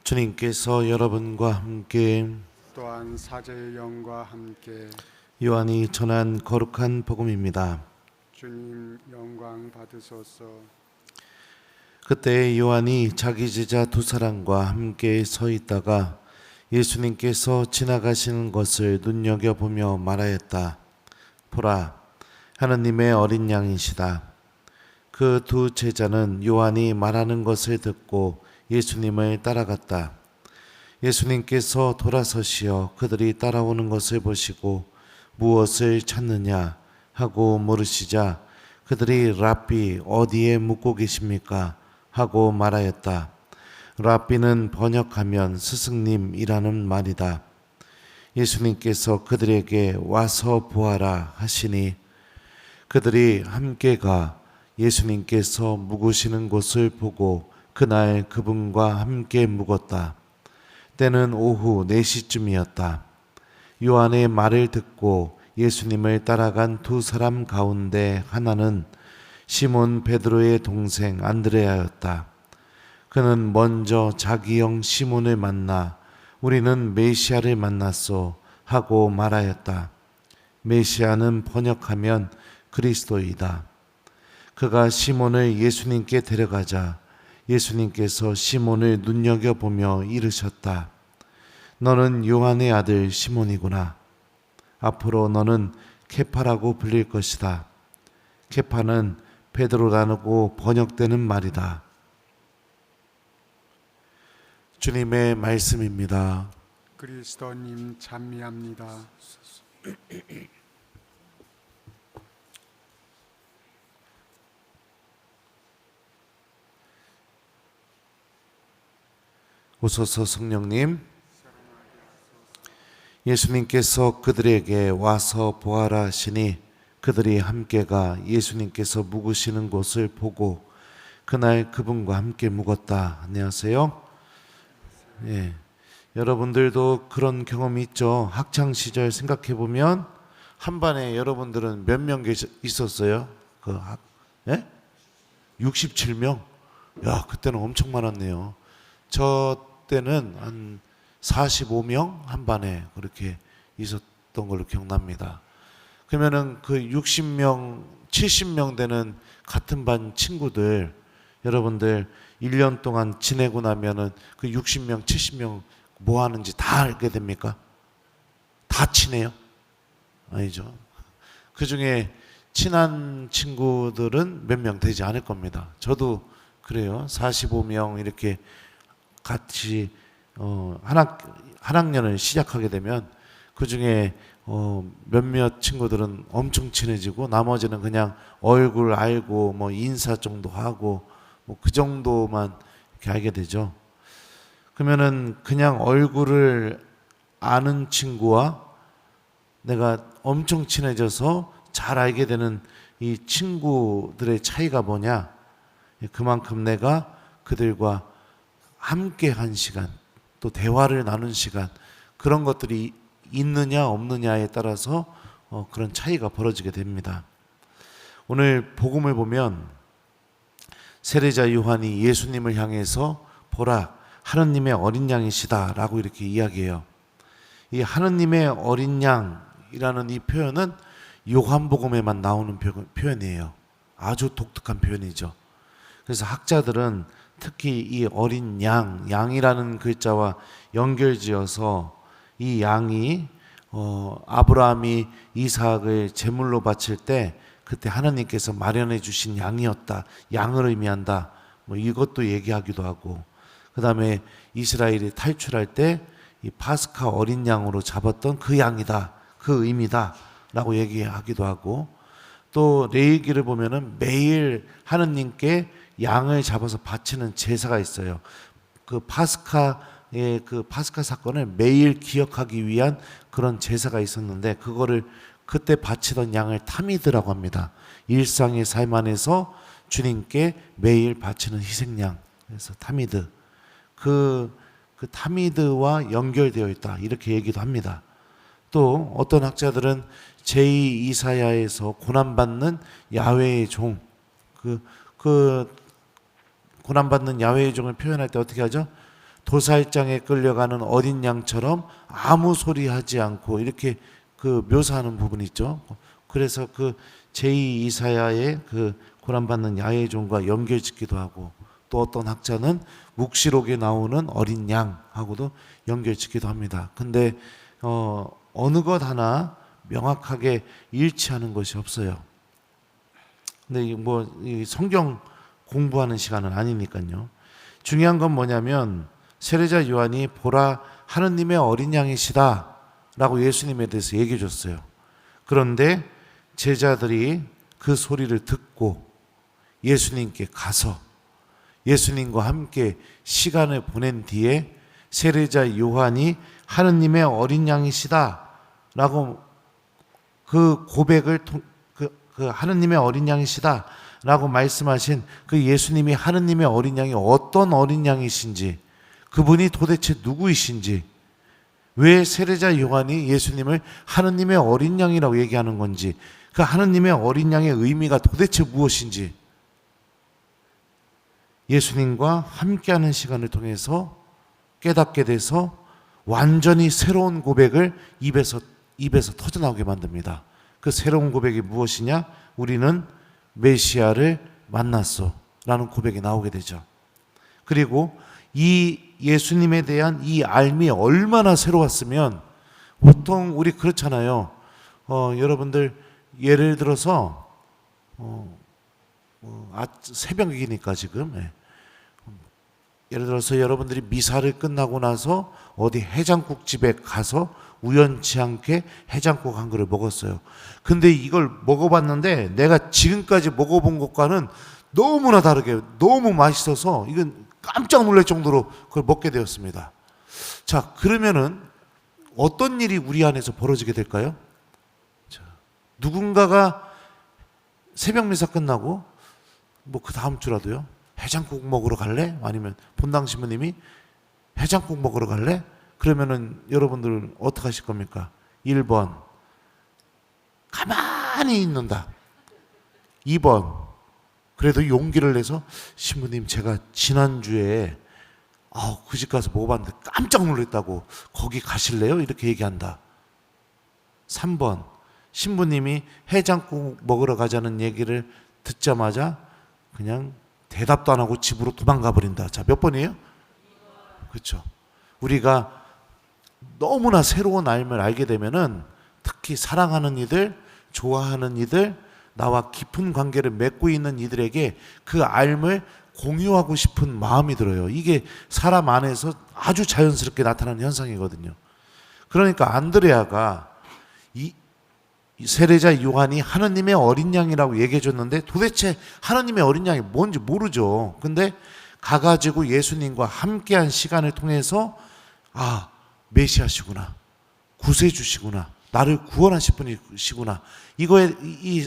주님께서 여러분과 함께 또한 사제의 영과 함께 요한이 전한 거룩한 복음입니다. 주님 영광 받으소서. 그때 요한이 자기 제자 두 사람과 함께 서 있다가 예수님께서 지나가시는 것을 눈여겨보며 말하였다. 보라, 하느님의 어린 양이시다. 그 두 제자는 요한이 말하는 것을 듣고 예수님을 따라갔다. 예수님께서 돌아서시어 그들이 따라오는 것을 보시고 무엇을 찾느냐 하고 물으시자 그들이 랍비 어디에 묵고 계십니까 하고 말하였다. 랍비는 번역하면 스승님이라는 말이다. 예수님께서 그들에게 와서 보아라 하시니 그들이 함께 가 예수님께서 묵으시는 곳을 보고 그날 그분과 함께 묵었다. 때는 오후 4시쯤이었다. 요한의 말을 듣고 예수님을 따라간 두 사람 가운데 하나는 시몬 베드로의 동생 안드레아였다. 그는 먼저 자기 형 시몬을 만나 우리는 메시아를 만났소 하고 말하였다. 메시아는 번역하면 그리스도이다. 그가 시몬을 예수님께 데려가자 예수님께서 시몬을 눈여겨보며 이르셨다. 너는 요한의 아들 시몬이구나. 앞으로 너는 케파라고 불릴 것이다. 케파는 베드로라고 번역되는 말이다. 주님의 말씀입니다. 그리스도님 찬미합니다. 오소서 성령님, 예수님께서 그들에게 와서 보아라 하시니 그들이 함께 가 예수님께서 묵으시는 곳을 보고 그날 그분과 함께 묵었다. 안녕하세요. 예, 여러분들도 그런 경험이 있죠. 학창 시절 생각해 보면 한 반에 여러분들은 몇 명 있었어요? 예? 67명. 야, 그때는 엄청 많았네요. 저 때는 한 45명 한 반에 그렇게 있었던 걸로 기억납니다. 그러면은 그 60명, 70명 되는 같은 반 친구들 여러분들 1년 동안 지내고 나면은 그 60명, 70명 뭐 하는지 다 알게 됩니까? 다 친해요? 아니죠. 그 중에 친한 친구들은 몇 명 되지 않을 겁니다. 저도 그래요. 45명 이렇게 같이 한 학년을 시작하게 되면 그 중에 몇몇 친구들은 엄청 친해지고 나머지는 그냥 얼굴 알고 뭐 인사 정도 하고 뭐 그 정도만 이렇게 알게 되죠. 그러면은 그냥 얼굴을 아는 친구와 내가 엄청 친해져서 잘 알게 되는 이 친구들의 차이가 뭐냐? 그만큼 내가 그들과 함께 한 시간, 또 대화를 나눈 시간, 그런 것들이 있느냐 없느냐에 따라서 그런 차이가 벌어지게 됩니다. 오늘 복음을 보면 세례자 요한이 예수님을 향해서 보라, 하느님의 어린 양이시다 라고 이렇게 이야기해요. 이 하느님의 어린 양이라는 이 표현은 요한복음에만 나오는 표현이에요. 아주 독특한 표현이죠. 그래서 학자들은 특히 이 어린 양이라는 글자와 연결지어서 이 양이 아브라함이 이삭을 제물로 바칠 때 그때 하나님께서 마련해 주신 양이었다. 양을 의미한다. 뭐 이것도 얘기하기도 하고 그 다음에 이스라엘이 탈출할 때 이 파스카 어린 양으로 잡았던 그 양이다. 그 의미다. 라고 얘기하기도 하고 또 레위기를 보면은 매일 하느님께 양을 잡아서 바치는 제사가 있어요. 그 파스카의 그 파스카 사건을 매일 기억하기 위한 그런 제사가 있었는데 그거를 그때 바치던 양을 타미드라고 합니다. 일상의 삶 안에서 주님께 매일 바치는 희생양. 그래서 타미드. 그 타미드와 연결되어 있다. 이렇게 얘기도 합니다. 또 어떤 학자들은 제2 이사야에서 고난받는 야훼의 종. 그 고난받는 야훼의 종을 표현할 때 어떻게 하죠? 도살장에 끌려가는 어린 양처럼 아무 소리 하지 않고 이렇게 그 묘사하는 부분이 있죠. 그래서 그 제2 이사야의 그 고난받는 야훼종과 연결짓기도 하고, 또 어떤 학자는 묵시록에 나오는 어린 양하고도 연결짓기도 합니다. 근데 어느 것 하나 명확하게 일치하는 것이 없어요. 근데 이 성경 공부하는 시간은 아니니까요. 중요한 건 뭐냐면 세례자 요한이 보라 하느님의 어린 양이시다 라고 예수님에 대해서 얘기해 줬어요. 그런데 제자들이 그 소리를 듣고 예수님께 가서 예수님과 함께 시간을 보낸 뒤에 세례자 요한이 하느님의 어린 양이시다 라고 그 고백을 그 하느님의 어린 양이시다 라고 말씀하신 그 예수님이 하느님의 어린 양이 어떤 어린 양이신지, 그분이 도대체 누구이신지, 왜 세례자 요한이 예수님을 하느님의 어린 양이라고 얘기하는 건지, 그 하느님의 어린 양의 의미가 도대체 무엇인지 예수님과 함께하는 시간을 통해서 깨닫게 돼서 완전히 새로운 고백을 입에서 터져나오게 만듭니다. 그 새로운 고백이 무엇이냐? 우리는 메시아를 만났어 라는 고백이 나오게 되죠. 그리고 이 예수님에 대한 이 알미 얼마나 새로웠으면, 보통 우리 그렇잖아요. 여러분들 예를 들어서 새벽이니까 지금 예를 들어서 여러분들이 미사를 끝나고 나서 어디 해장국집에 가서 우연치 않게 해장국 한 그릇 먹었어요. 근데 이걸 먹어봤는데 내가 지금까지 먹어본 것과는 너무나 다르게 너무 맛있어서 이건 깜짝 놀랄 정도로 그걸 먹게 되었습니다. 자, 그러면은 어떤 일이 우리 안에서 벌어지게 될까요? 자, 누군가가 새벽 미사 끝나고 그 다음 주라도요, 해장국 먹으러 갈래? 아니면 본당 신부님이 해장국 먹으러 갈래? 그러면은 여러분들 어떻게 하실 겁니까? 1번 가만히 있는다. 2번 그래도 용기를 내서 신부님 제가 지난주에 그 집 가서 먹어봤는데 깜짝 놀랐다고 거기 가실래요? 이렇게 얘기한다. 3번 신부님이 해장국 먹으러 가자는 얘기를 듣자마자 그냥 대답도 안 하고 집으로 도망가 버린다. 자, 몇 번이에요? 그렇죠. 우리가 너무나 새로운 알을 알게 되면은 특히 사랑하는 이들, 좋아하는 이들, 나와 깊은 관계를 맺고 있는 이들에게 그 알을 공유하고 싶은 마음이 들어요. 이게 사람 안에서 아주 자연스럽게 나타나는 현상이거든요. 그러니까 안드레아가 이 세례자 요한이 하느님의 어린 양이라고 얘기해 줬는데 도대체 하느님의 어린 양이 뭔지 모르죠. 근데 가가지고 예수님과 함께한 시간을 통해서 메시아시구나, 구세주시구나, 나를 구원하실 분이시구나, 이거에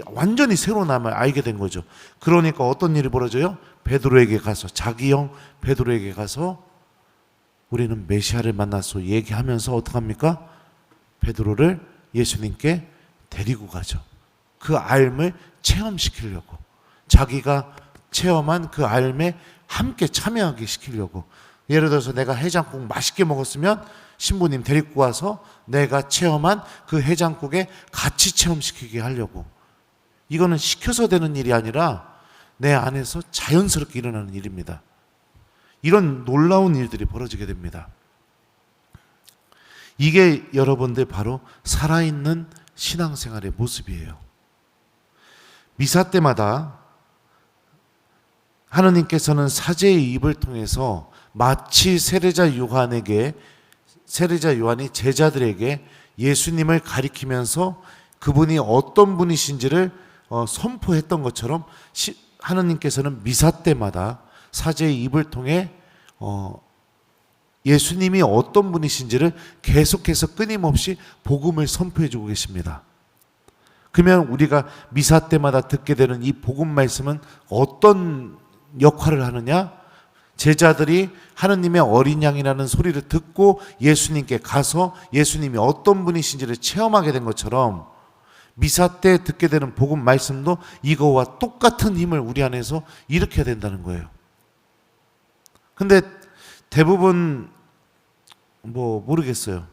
완전히 새로운 남을 알게 된 거죠. 그러니까 어떤 일이 벌어져요? 베드로에게 가서, 자기 형 베드로에게 가서 우리는 메시아를 만났소 얘기하면서 어떡합니까? 베드로를 예수님께 데리고 가죠. 그 알을 체험시키려고, 자기가 체험한 그 알에 함께 참여하게 시키려고. 예를 들어서 내가 해장국 맛있게 먹었으면 신부님 데리고 와서 내가 체험한 그 해장국에 같이 체험시키게 하려고. 이거는 시켜서 되는 일이 아니라 내 안에서 자연스럽게 일어나는 일입니다. 이런 놀라운 일들이 벌어지게 됩니다. 이게 여러분들 바로 살아있는 신앙생활의 모습이에요. 미사 때마다 하느님께서는 사제의 입을 통해서 마치 세례자 요한이 제자들에게 예수님을 가리키면서 그분이 어떤 분이신지를 선포했던 것처럼 하느님께서는 미사 때마다 사제의 입을 통해 예수님이 어떤 분이신지를 계속해서 끊임없이 복음을 선포해 주고 계십니다. 그러면 우리가 미사 때마다 듣게 되는 이 복음 말씀은 어떤 역할을 하느냐? 제자들이 하느님의 어린 양이라는 소리를 듣고 예수님께 가서 예수님이 어떤 분이신지를 체험하게 된 것처럼 미사 때 듣게 되는 복음 말씀도 이거와 똑같은 힘을 우리 안에서 일으켜야 된다는 거예요. 근데 대부분 모르겠어요.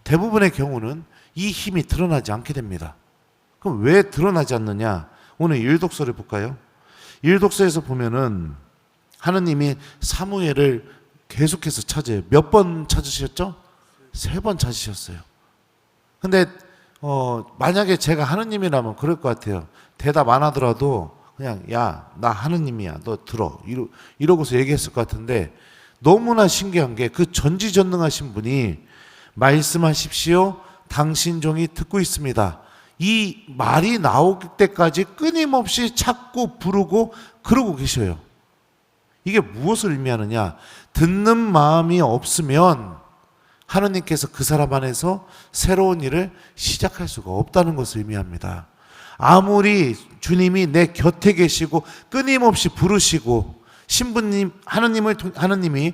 대부분의 경우는 이 힘이 드러나지 않게 됩니다. 그럼 왜 드러나지 않느냐? 오늘 일독서를 볼까요? 일독서에서 보면은 하느님이 사무엘을 계속해서 찾아요. 몇 번 찾으셨죠? 3번 찾으셨어요. 근데 만약에 제가 하느님이라면 그럴 것 같아요. 대답 안 하더라도 그냥 야, 나 하느님이야. 너 들어. 이러고서 얘기했을 것 같은데 너무나 신기한 게 그 전지전능하신 분이 말씀하십시오. 당신 종이 듣고 있습니다. 이 말이 나올 때까지 끊임없이 찾고 부르고 그러고 계셔요. 이게 무엇을 의미하느냐? 듣는 마음이 없으면 하느님께서 그 사람 안에서 새로운 일을 시작할 수가 없다는 것을 의미합니다. 아무리 주님이 내 곁에 계시고 끊임없이 부르시고 신부님 하느님이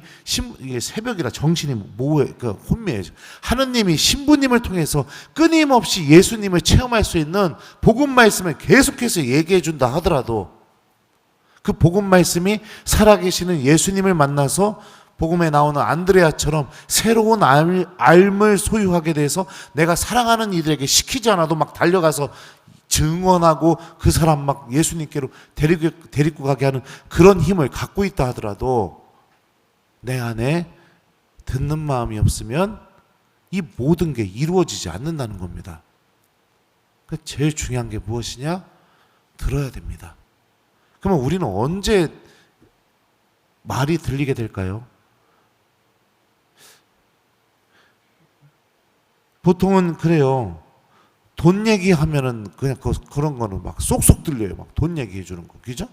이게 새벽이라 정신이 혼미해요. 하느님이 신부님을 통해서 끊임없이 예수님을 체험할 수 있는 복음 말씀을 계속해서 얘기해 준다 하더라도 그 복음 말씀이 살아계시는 예수님을 만나서 복음에 나오는 안드레아처럼 새로운 삶을 소유하게 돼서 내가 사랑하는 이들에게 시키지 않아도 막 달려가서 증언하고 그 사람 막 예수님께로 데리고 가게 하는 그런 힘을 갖고 있다 하더라도 내 안에 듣는 마음이 없으면 이 모든 게 이루어지지 않는다는 겁니다. 제일 중요한 게 무엇이냐? 들어야 됩니다. 그러면 우리는 언제 말이 들리게 될까요? 보통은 그래요. 돈 얘기하면은 그냥 그런 거는 막 쏙쏙 들려요. 막 돈 얘기해 주는 거. 그죠?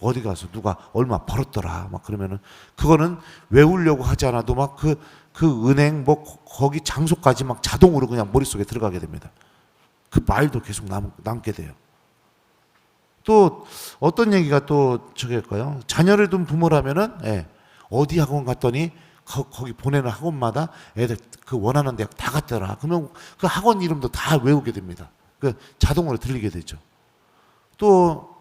어디 가서 누가 얼마 벌었더라. 막 그러면은 그거는 외우려고 하지 않아도 막 그 은행 거기 장소까지 막 자동으로 그냥 머릿속에 들어가게 됩니다. 그 말도 계속 남게 돼요. 또 어떤 얘기가 또 저기일까요? 자녀를 둔 부모라면은 어디 학원 갔더니 거기 보내는 학원마다 애들 그 원하는 대학 다 갔더라. 그러면 그 학원 이름도 다 외우게 됩니다. 그 자동으로 들리게 되죠. 또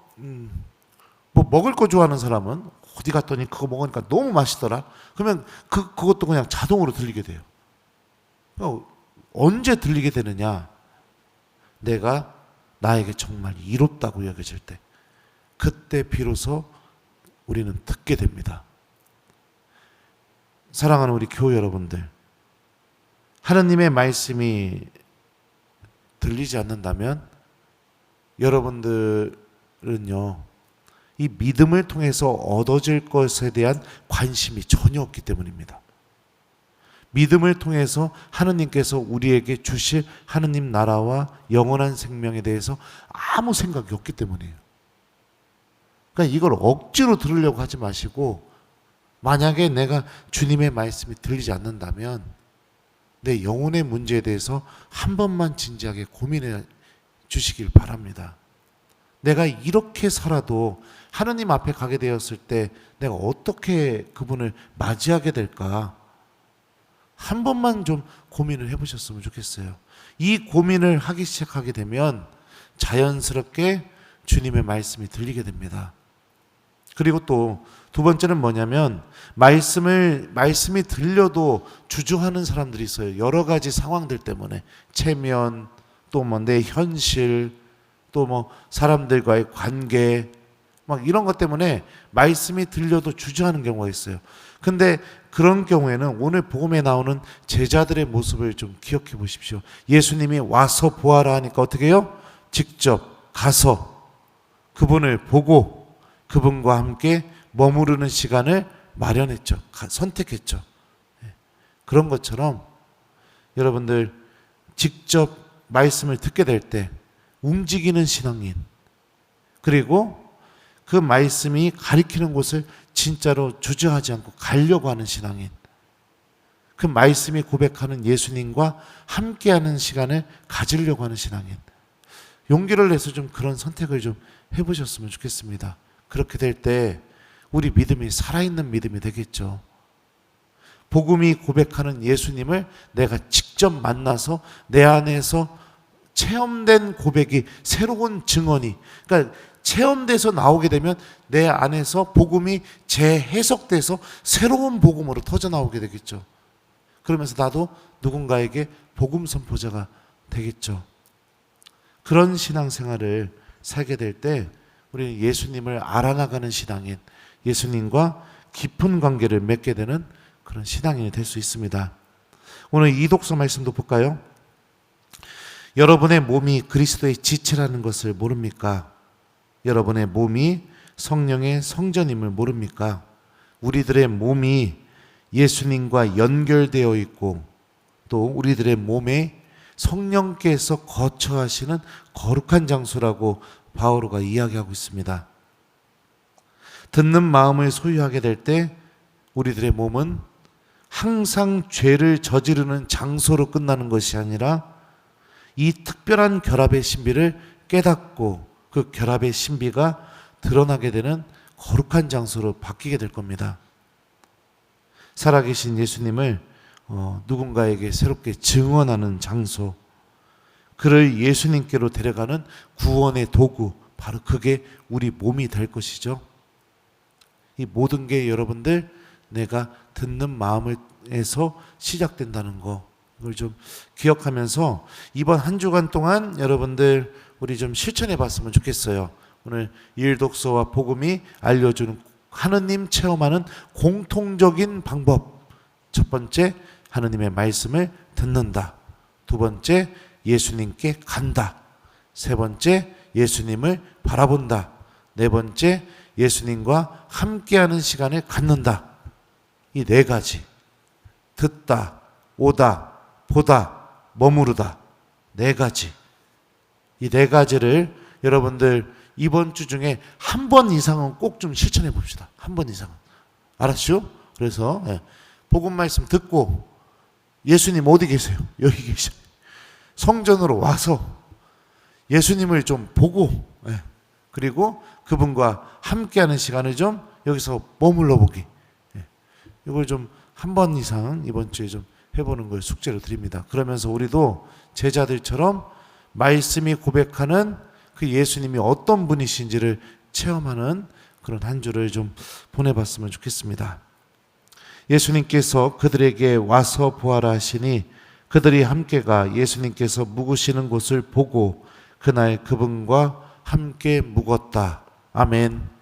먹을 거 좋아하는 사람은 어디 갔더니 그거 먹으니까 너무 맛있더라. 그러면 그것도 그냥 자동으로 들리게 돼요. 그러니까 언제 들리게 되느냐? 내가 나에게 정말 이롭다고 여겨질 때, 그때 비로소 우리는 듣게 됩니다. 사랑하는 우리 교회 여러분들, 하나님의 말씀이 들리지 않는다면 여러분들은요, 이 믿음을 통해서 얻어질 것에 대한 관심이 전혀 없기 때문입니다. 믿음을 통해서 하느님께서 우리에게 주실 하느님 나라와 영원한 생명에 대해서 아무 생각이 없기 때문이에요. 그러니까 이걸 억지로 들으려고 하지 마시고, 만약에 내가 주님의 말씀이 들리지 않는다면 내 영혼의 문제에 대해서 한 번만 진지하게 고민해 주시길 바랍니다. 내가 이렇게 살아도 하느님 앞에 가게 되었을 때 내가 어떻게 그분을 맞이하게 될까? 한 번만 좀 고민을 해보셨으면 좋겠어요. 이 고민을 하기 시작하게 되면 자연스럽게 주님의 말씀이 들리게 됩니다. 그리고 또 두 번째는 뭐냐면, 말씀이 들려도 주저하는 사람들이 있어요. 여러 가지 상황들 때문에. 체면, 또 내 현실, 또 사람들과의 관계, 막 이런 것 때문에 말씀이 들려도 주저하는 경우가 있어요. 근데 그런 경우에는 오늘 복음에 나오는 제자들의 모습을 좀 기억해 보십시오. 예수님이 와서 보아라 하니까 어떻게 해요? 직접 가서 그분을 보고 그분과 함께 머무르는 시간을 마련했죠. 선택했죠. 그런 것처럼 여러분들 직접 말씀을 듣게 될 때 움직이는 신앙인, 그리고 그 말씀이 가리키는 곳을 진짜로 주저하지 않고 가려고 하는 신앙인, 그 말씀이 고백하는 예수님과 함께하는 시간을 가지려고 하는 신앙인, 용기를 내서 좀 그런 선택을 좀 해보셨으면 좋겠습니다. 그렇게 될 때 우리 믿음이 살아있는 믿음이 되겠죠. 복음이 고백하는 예수님을 내가 직접 만나서 내 안에서 체험된 고백이, 새로운 증언이, 그러니까 체험돼서 나오게 되면 내 안에서 복음이 재해석돼서 새로운 복음으로 터져나오게 되겠죠. 그러면서 나도 누군가에게 복음 선포자가 되겠죠. 그런 신앙생활을 살게 될 때 우리는 예수님을 알아나가는 신앙인, 예수님과 깊은 관계를 맺게 되는 그런 신앙인이 될 수 있습니다. 오늘 이 독서 말씀도 볼까요? 여러분의 몸이 그리스도의 지체라는 것을 모릅니까? 여러분의 몸이 성령의 성전임을 모릅니까? 우리들의 몸이 예수님과 연결되어 있고 또 우리들의 몸에 성령께서 거처하시는 거룩한 장소라고 바오로가 이야기하고 있습니다. 듣는 마음을 소유하게 될 때 우리들의 몸은 항상 죄를 저지르는 장소로 끝나는 것이 아니라 이 특별한 결합의 신비를 깨닫고 그 결합의 신비가 드러나게 되는 거룩한 장소로 바뀌게 될 겁니다. 살아계신 예수님을 누군가에게 새롭게 증언하는 장소, 그를 예수님께로 데려가는 구원의 도구, 바로 그게 우리 몸이 될 것이죠. 이 모든 게 여러분들 내가 듣는 마음에서 시작된다는 거, 이걸 좀 기억하면서 이번 한 주간 동안 여러분들 우리 좀 실천해 봤으면 좋겠어요. 오늘 일독서와 복음이 알려주는 하느님 체험하는 공통적인 방법. 첫 번째, 하느님의 말씀을 듣는다. 두 번째, 예수님께 간다. 세 번째, 예수님을 바라본다. 네 번째, 예수님과 함께하는 시간을 갖는다. 이 네 가지, 듣다, 오다, 보다, 머무르다, 네 가지. 이 네 가지를 여러분들 이번 주 중에 한 번 이상은 꼭 좀 실천해 봅시다. 한 번 이상은. 알았죠? 그래서 복음 말씀 듣고 예수님 어디 계세요? 여기 계셔요. 성전으로 와서 예수님을 좀 보고 그리고 그분과 함께하는 시간을 좀 여기서 머물러 보기. 이걸 좀 한 번 이상 이번 주에 좀 해보는 걸 숙제로 드립니다. 그러면서 우리도 제자들처럼 말씀이 고백하는 그 예수님이 어떤 분이신지를 체험하는 그런 한 주를 좀 보내봤으면 좋겠습니다. 예수님께서 그들에게 와서 보아라 하시니 그들이 함께가 예수님께서 묵으시는 곳을 보고 그날 그분과 함께 묵었다. 아멘.